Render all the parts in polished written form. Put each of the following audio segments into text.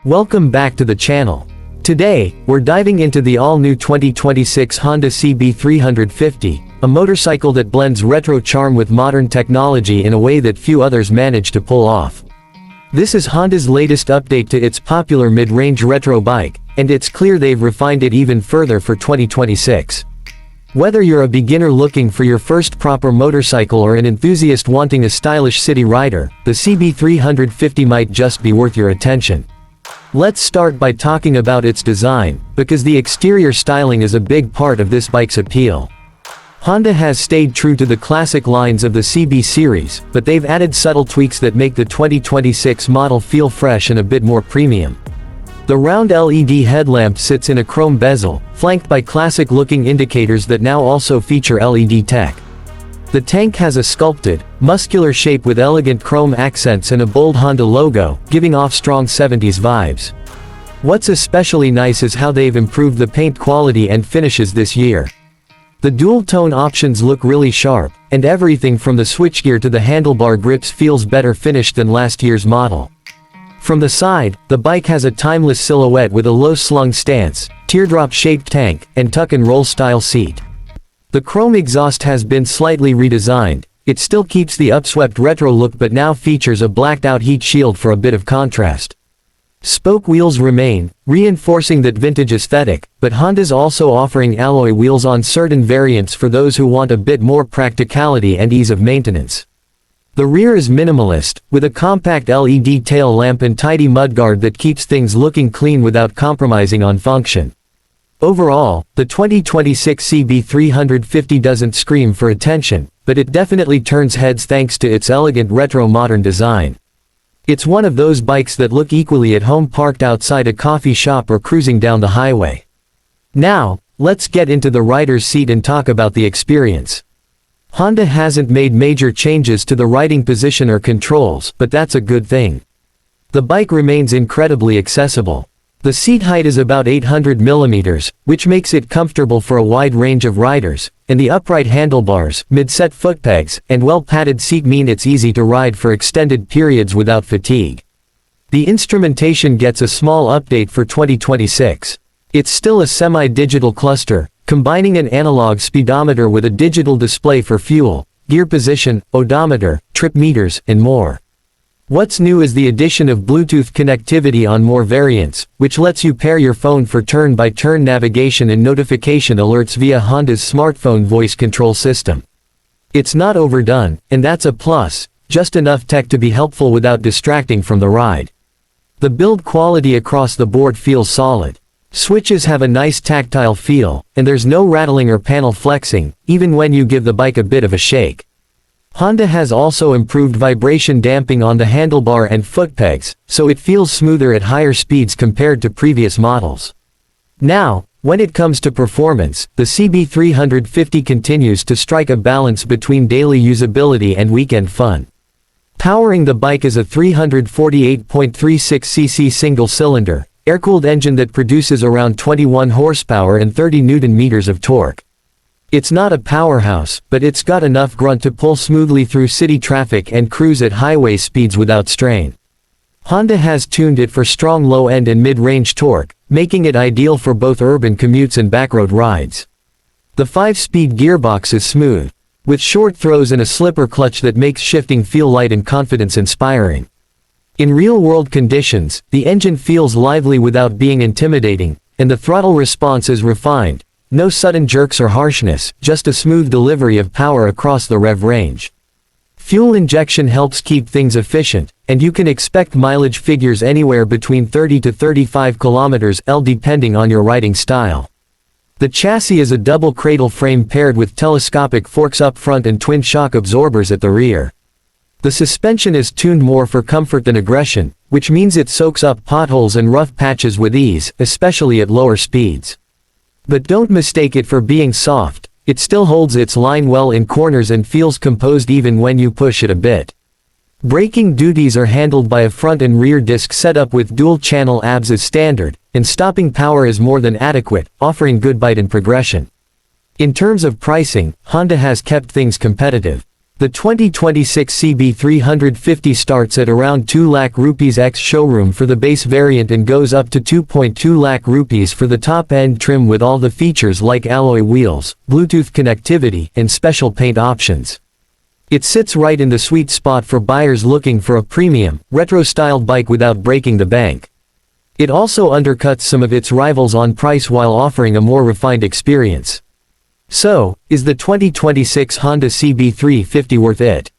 Welcome back to the channel. Today, we're diving into the all-new 2026 Honda CB350, a motorcycle that blends retro charm with modern technology in a way that few others manage to pull off. This is Honda's latest update to its popular mid-range retro bike, and it's clear they've refined it even further for 2026. Whether you're a beginner looking for your first proper motorcycle or an enthusiast wanting a stylish city rider, the CB350 might just be worth your attention. Let's start by talking about its design, because the exterior styling is a big part of this bike's appeal. Honda has stayed true to the classic lines of the CB series, but they've added subtle tweaks that make the 2026 model feel fresh and a bit more premium. The round LED headlamp sits in a chrome bezel, flanked by classic-looking indicators that now also feature LED tech. The tank has a sculpted, muscular shape with elegant chrome accents and a bold Honda logo, giving off strong 70s vibes. What's especially nice is how they've improved the paint quality and finishes this year. The dual-tone options look really sharp, and everything from the switchgear to the handlebar grips feels better finished than last year's model. From the side, the bike has a timeless silhouette with a low-slung stance, teardrop-shaped tank, and tuck-and-roll style seat. The chrome exhaust has been slightly redesigned. It still keeps the upswept retro look but now features a blacked-out heat shield for a bit of contrast. Spoke wheels remain, reinforcing that vintage aesthetic, but Honda's also offering alloy wheels on certain variants for those who want a bit more practicality and ease of maintenance. The rear is minimalist, with a compact LED tail lamp and tidy mudguard that keeps things looking clean without compromising on function. Overall, the 2026 CB350 doesn't scream for attention, but it definitely turns heads thanks to its elegant retro-modern design. It's one of those bikes that look equally at home parked outside a coffee shop or cruising down the highway. Now, let's get into the rider's seat and talk about the experience. Honda hasn't made major changes to the riding position or controls, but that's a good thing. The bike remains incredibly accessible. The seat height is about 800 mm, which makes it comfortable for a wide range of riders, and the upright handlebars, mid-set footpegs, and well-padded seat mean it's easy to ride for extended periods without fatigue. The instrumentation gets a small update for 2026. It's still a semi-digital cluster, combining an analog speedometer with a digital display for fuel, gear position, odometer, trip meters, and more. What's new is the addition of Bluetooth connectivity on more variants, which lets you pair your phone for turn-by-turn navigation and notification alerts via Honda's smartphone voice control system. It's not overdone, and that's a plus, just enough tech to be helpful without distracting from the ride. The build quality across the board feels solid. Switches have a nice tactile feel, and there's no rattling or panel flexing, even when you give the bike a bit of a shake. Honda has also improved vibration damping on the handlebar and footpegs, so it feels smoother at higher speeds compared to previous models. Now, when it comes to performance, the CB350 continues to strike a balance between daily usability and weekend fun. Powering the bike is a 348.36cc single-cylinder, air-cooled engine that produces around 21 horsepower and 30 Nm of torque. It's not a powerhouse, but it's got enough grunt to pull smoothly through city traffic and cruise at highway speeds without strain. Honda has tuned it for strong low-end and mid-range torque, making it ideal for both urban commutes and backroad rides. The 5-speed gearbox is smooth, with short throws and a slipper clutch that makes shifting feel light and confidence-inspiring. In real-world conditions, the engine feels lively without being intimidating, and the throttle response is refined. No sudden jerks or harshness, just a smooth delivery of power across the rev range. Fuel injection helps keep things efficient, and you can expect mileage figures anywhere between 30 to 35 km/l depending on your riding style. The chassis is a double cradle frame paired with telescopic forks up front and twin shock absorbers at the rear. The suspension is tuned more for comfort than aggression, which means it soaks up potholes and rough patches with ease, especially at lower speeds. But don't mistake it for being soft, it still holds its line well in corners and feels composed even when you push it a bit. Braking duties are handled by a front and rear disc setup with dual-channel ABS as standard, and stopping power is more than adequate, offering good bite and progression. In terms of pricing, Honda has kept things competitive. The 2026 CB350 starts at around 2 lakh rupees ex showroom for the base variant and goes up to 2.2 lakh rupees for the top-end trim with all the features like alloy wheels, Bluetooth connectivity, and special paint options. It sits right in the sweet spot for buyers looking for a premium, retro-styled bike without breaking the bank. It also undercuts some of its rivals on price while offering a more refined experience. So, is the 2026 Honda CB350 worth it?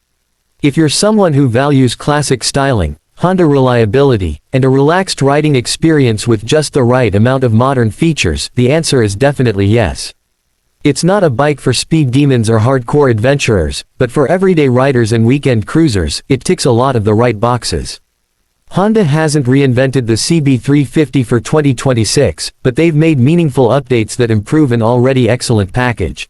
If you're someone who values classic styling, Honda reliability, and a relaxed riding experience with just the right amount of modern features, the answer is definitely yes. It's not a bike for speed demons or hardcore adventurers, but for everyday riders and weekend cruisers, it ticks a lot of the right boxes. Honda hasn't reinvented the CB350 for 2026, but they've made meaningful updates that improve an already excellent package.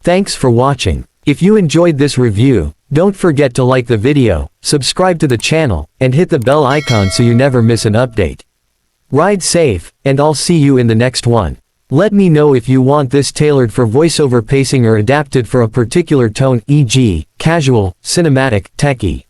Thanks for watching. If you enjoyed this review, don't forget to like the video, subscribe to the channel, and hit the bell icon so you never miss an update. Ride safe, and I'll see you in the next one. Let me know if you want this tailored for voiceover pacing or adapted for a particular tone, e.g., casual, cinematic, techie.